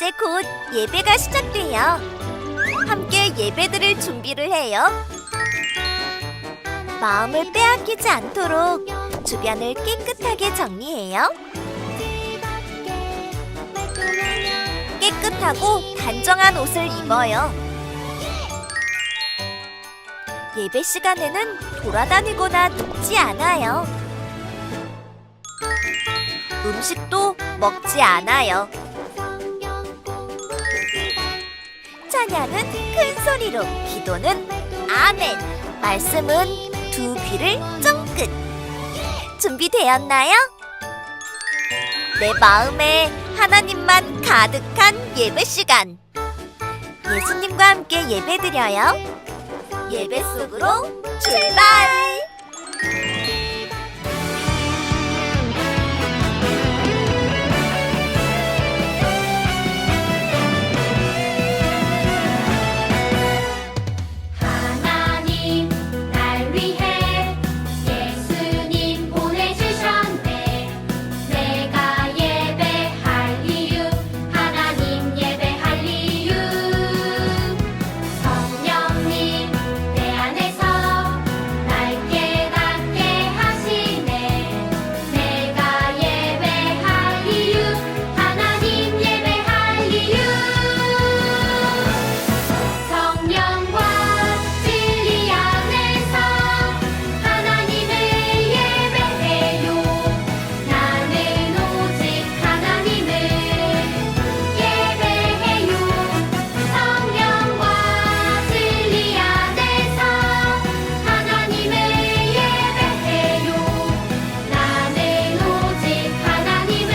이제 곧 예배가 시작돼요. 함께 예배드릴 준비를 해요. 마음을 빼앗기지 않도록 주변을 깨끗하게 정리해요. 깨끗하고 단정한 옷을 입어요. 예배 시간에는 돌아다니거나 눕지 않아요. 음식도 먹지 않아요. 찬양은 큰 소리로, 기도는 아멘, 말씀은 두 귀를 쫑긋. 준비되었나요? 내 마음에 하나님만 가득한 예배 시간. 예수님과 함께 예배드려요. 예배 속으로 출발! 하나님 날 위해 예수님 보내주셨네. 내가 예배할 이유, 하나님 예배할 이유. 성령님 내 안에서 날 깨닫게 하시네. 내가 예배할 이유, 하나님 예배할 이유. 성령과 진리 안에서 하나님을 예배해요. 나는 오직 하나님을 예배해요. 성령과 진리 안에서 하나님을 예배해요. 나는 오직 하나님을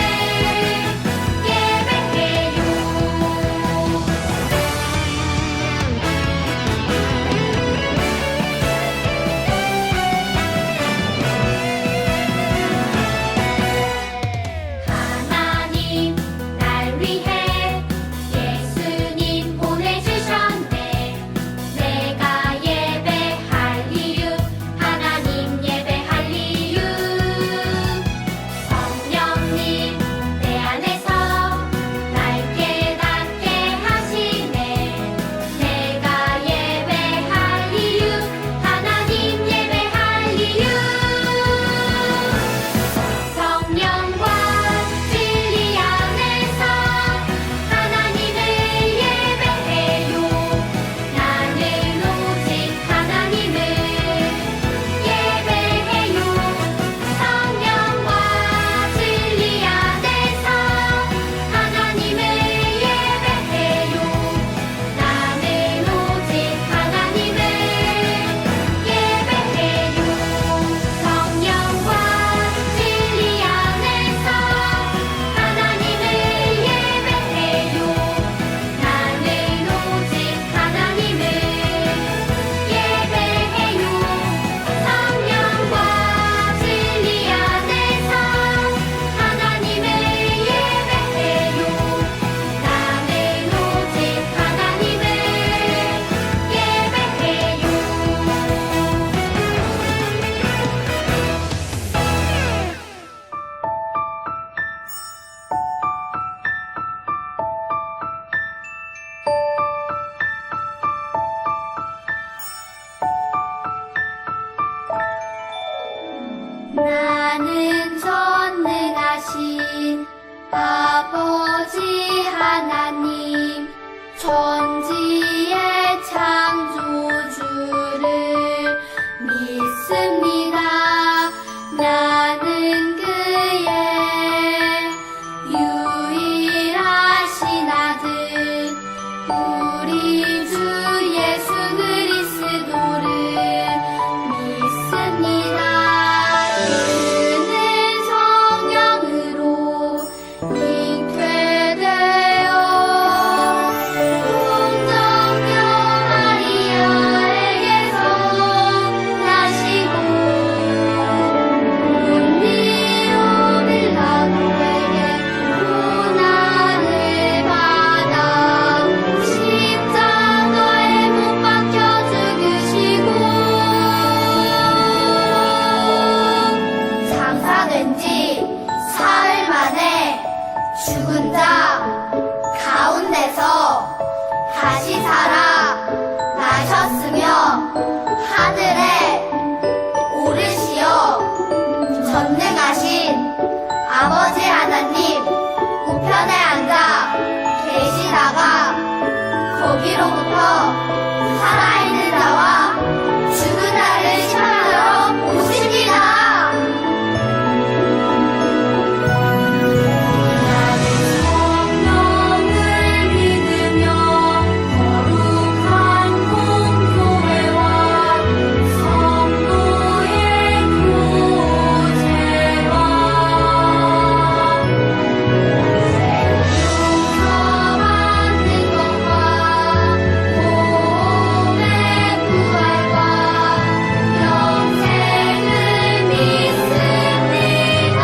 하나님 날 위해 예수님 보내주셨네. 내가 예배할 이유, 하나님 예배할 이유. 성령님 내 안에서 날 깨닫게 하시네. 내가 예배할 이유, 하나님 예배할 이유. 성령과 진리 안에서 하나님을 예배해요. 나는 오직 하나님을 예배해요. 성령과 진리 안에서 하나님을 예배해요. 나는 오직 하나님을 예배해요. 성령과 진리 안에서 하나님을 예배해요. 나는 오직 하나님을 예배해요. 성령과 진리 안에서 하나님을 예배해요. 나는 오직 하나님을 나는 전능하신 아버지 하나님, 천지의 창조주를 믿습니다. 나는 그의 유일하신 아들, 우리 주 예수 그리스도를 믿습니다. 그는 성령으로 잉태되어 전능하신 아버지 하나님 우편에 앉아 계시다가 거기로부터 살아있는 자와 죽은 자를 심판하러 오십니다. 성령을 믿으며 거룩한 공교회와 성도의 교제와 용서받는 것과 몸의 부활과 영생을 믿습니다.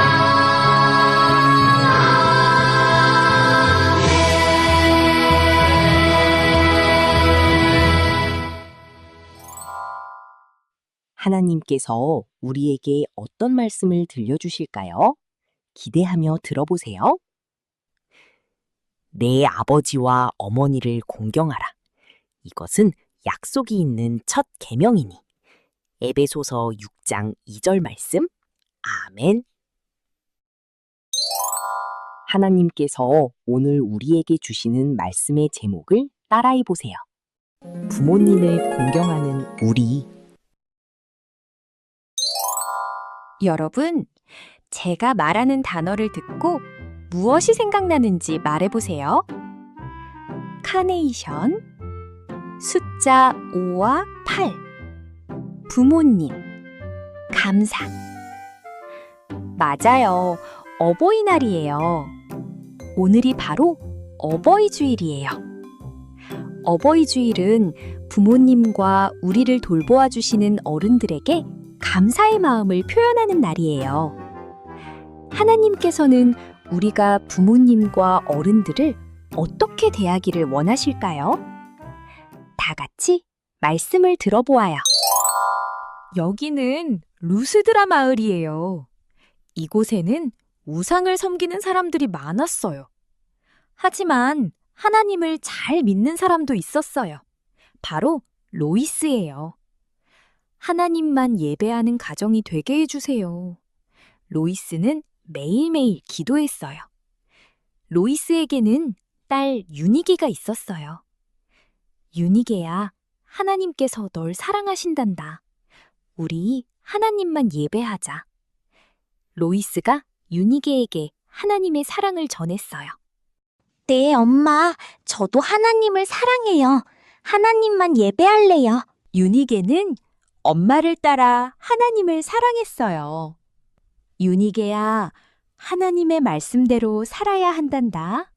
하나님께서 우리에게 어떤 말씀을 들려주실까요? 기대하며 들어보세요. 내 아버지와 어머니를 공경하라. 이것은 약속이 있는 첫 계명이니. 에베소서 6장 2절 말씀. 아멘. 하나님께서 오늘 우리에게 주시는 말씀의 제목을 따라해 보세요. 부모님을 공경하는 우리. 여러분, 제가 말하는 단어를 듣고 무엇이 생각나는지 말해보세요. 카네이션, 숫자 5와 8, 부모님, 감사. 맞아요. 어버이날이에요. 오늘이 바로 어버이 주일이에요. 어버이 주일은 부모님과 우리를 돌보아 주시는 어른들에게 감사의 마음을 표현하는 날이에요. 하나님께서는 우리가 부모님과 어른들을 어떻게 대하기를 원하실까요? 다 같이 말씀을 들어보아요. 여기는 루스드라 마을이에요. 이곳에는 우상을 섬기는 사람들이 많았어요. 하지만 하나님을 잘 믿는 사람도 있었어요. 바로 로이스예요. 하나님만 예배하는 가정이 되게 해주세요. 로이스는 매일매일 기도했어요. 로이스에게는 딸 유니게가 있었어요. 유니게야, 하나님께서 널 사랑하신단다. 우리 하나님만 예배하자. 로이스가 유니게에게 하나님의 사랑을 전했어요. 네, 엄마. 저도 하나님을 사랑해요. 하나님만 예배할래요. 유니게는 엄마를 따라 하나님을 사랑했어요. 유니게야, 하나님의 말씀대로 살아야 한단다.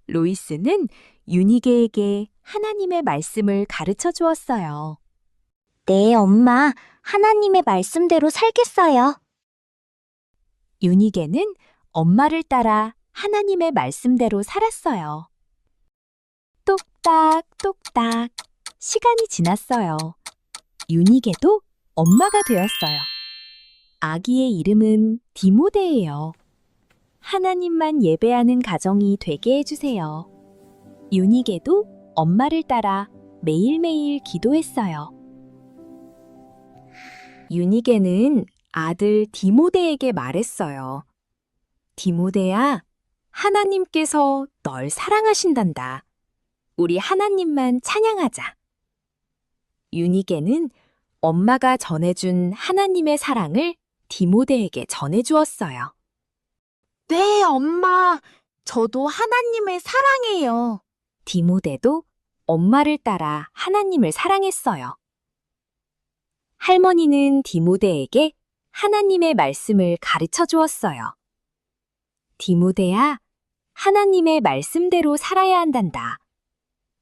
로이스는 유니게에게 하나님의 말씀을 가르쳐 주었어요. 네, 엄마. 하나님의 말씀대로 살겠어요. 유니게는 엄마를 따라 하나님의 말씀대로 살았어요. 똑딱, 똑딱. 시간이 지났어요. 유니게도 엄마가 되었어요. 아기의 이름은 디모데예요. 하나님만 예배하는 가정이 되게 해주세요. 유니게도 엄마를 따라 매일매일 기도했어요. 유니게는 아들 디모데에게 말했어요. 디모데야, 하나님께서 널 사랑하신단다. 우리 하나님만 찬양하자. 유니게는 엄마가 전해준 하나님의 사랑을 디모데에게 전해주었어요. 네, 엄마. 저도 하나님을 사랑해요. 디모데도 엄마를 따라 하나님을 사랑했어요. 할머니는 디모데에게 하나님의 말씀을 가르쳐 주었어요. 디모데야, 하나님의 말씀대로 살아야 한단다.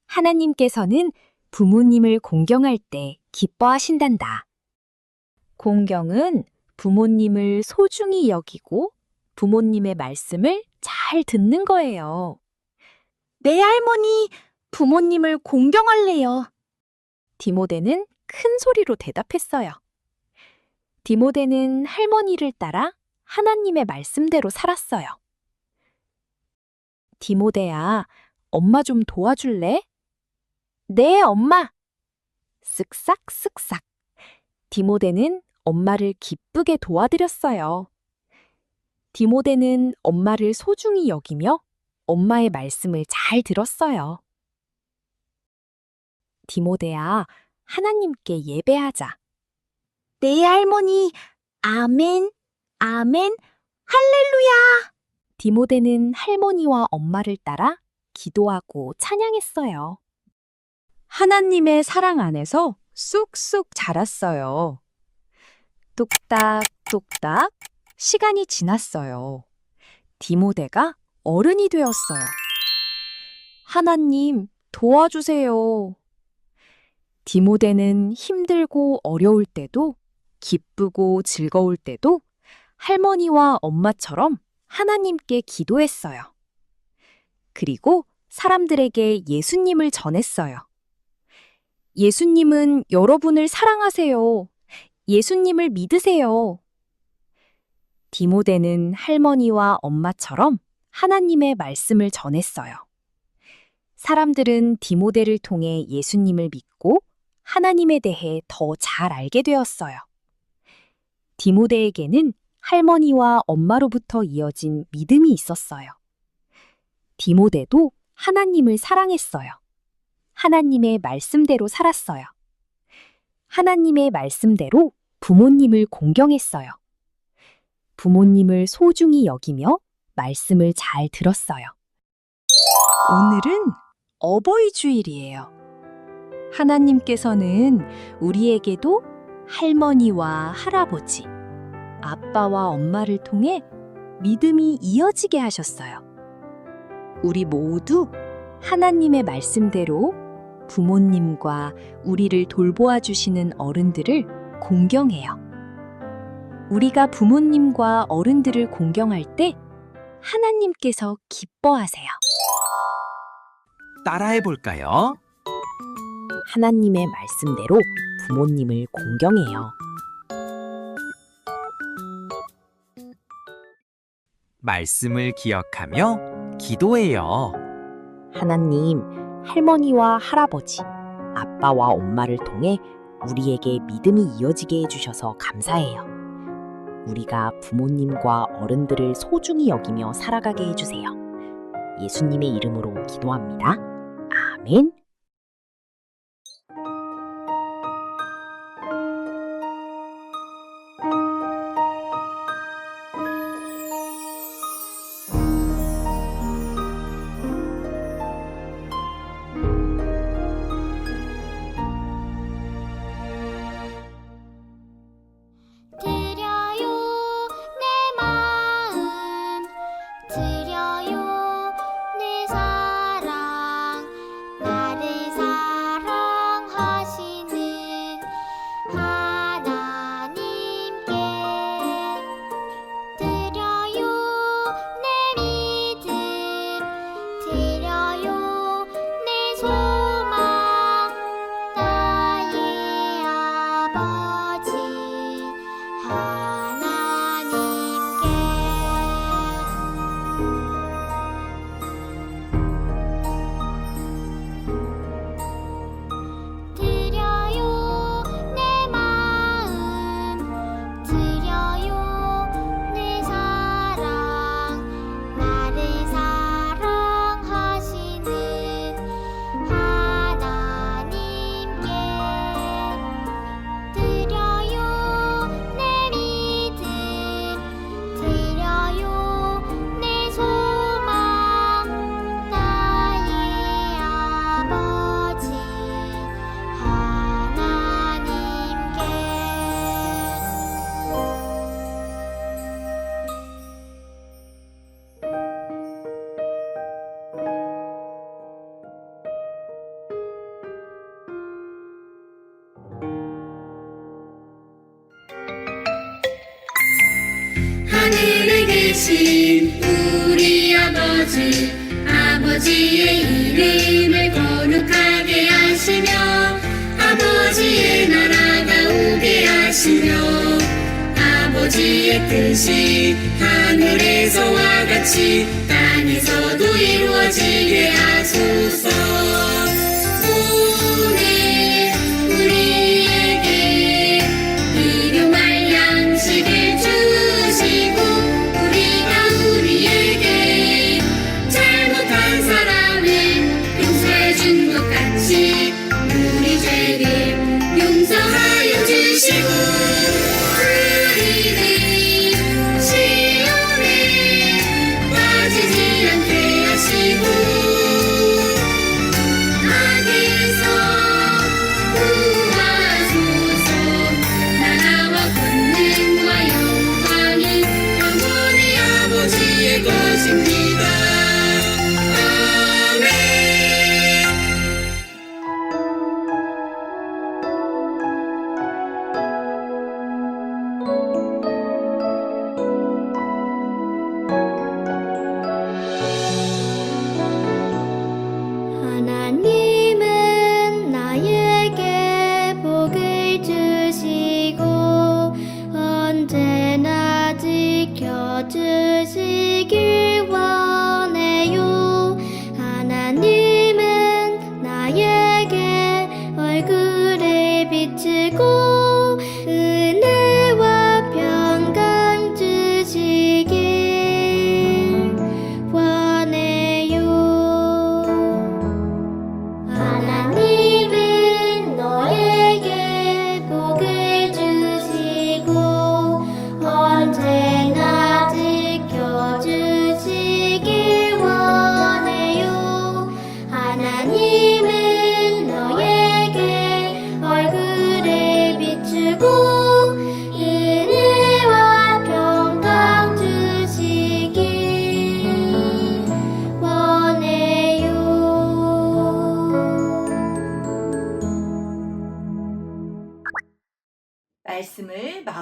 하나님께서는 부모님을 공경할 때 기뻐하신단다. 공경은 부모님을 소중히 여기고 부모님의 말씀을 잘 듣는 거예요. 네, 할머니. 부모님을 공경할래요. 디모데는 큰 소리로 대답했어요. 디모데는 할머니를 따라 하나님의 말씀대로 살았어요. 디모데야, 엄마 좀 도와줄래? 네, 엄마. 쓱싹 쓱싹. 디모데는 엄마를 기쁘게 도와드렸어요. 디모데는 엄마를 소중히 여기며 엄마의 말씀을 잘 들었어요. 디모데야, 하나님께 예배하자. 네, 할머니. 아멘, 아멘, 할렐루야. 디모데는 할머니와 엄마를 따라 기도하고 찬양했어요. 하나님의 사랑 안에서 쑥쑥 자랐어요. 뚝딱뚝딱 시간이 지났어요. 디모데가 어른이 되었어요. 하나님, 도와주세요. 디모데는 힘들고 어려울 때도 기쁘고 즐거울 때도 할머니와 엄마처럼 하나님께 기도했어요. 그리고 사람들에게 예수님을 전했어요. 예수님은 여러분을 사랑하세요. 예수님을 믿으세요. 디모데는 할머니와 엄마처럼 하나님의 말씀을 전했어요. 사람들은 디모데를 통해 예수님을 믿고 하나님에 대해 더 잘 알게 되었어요. 디모데에게는 할머니와 엄마로부터 이어진 믿음이 있었어요. 디모데도 하나님을 사랑했어요. 하나님의 말씀대로 살았어요. 하나님의 말씀대로 부모님을 공경했어요. 부모님을 소중히 여기며 말씀을 잘 들었어요. 오늘은 어버이 주일이에요. 하나님께서는 우리에게도 할머니와 할아버지, 아빠와 엄마를 통해 믿음이 이어지게 하셨어요. 우리 모두 하나님의 말씀대로 부모님과 우리를 돌보아 주시는 어른들을 공경해요. 우리가 부모님과 어른들을 공경할 때 하나님께서 기뻐하세요. 따라해 볼까요? 하나님의 말씀대로 부모님을 공경해요. 말씀을 기억하며 기도해요. 하나님, 할머니와 할아버지, 아빠와 엄마를 통해 우리에게 믿음이 이어지게 해주셔서 감사해요. 우리가 부모님과 어른들을 소중히 여기며 살아가게 해주세요. 예수님의 이름으로 기도합니다. 아멘. 드려요 내 마음 드려요 내 사랑 나를 사랑하시는 하나님께 드려요 내 믿음 드려요 내 소망 나의 아버지 하나님께 드려요 내 마음 드려요 내 사랑 나를 사랑하시는 하나님께 드려요 내 믿음 드려요 내 소망 나의 아버지 하나님께 하늘에 계신 우리 아버지 아버지의 이름을 거룩하게 하시며 아버지의 나라가 오게 하시며 아버지의 뜻이 하늘에서와 같이 땅에서도 이루어지게 하소서. 오늘 우리에게 일용할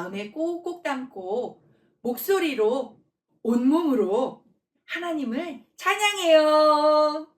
마음에 꼭꼭 담고 목소리로 온몸으로 하나님을 찬양해요.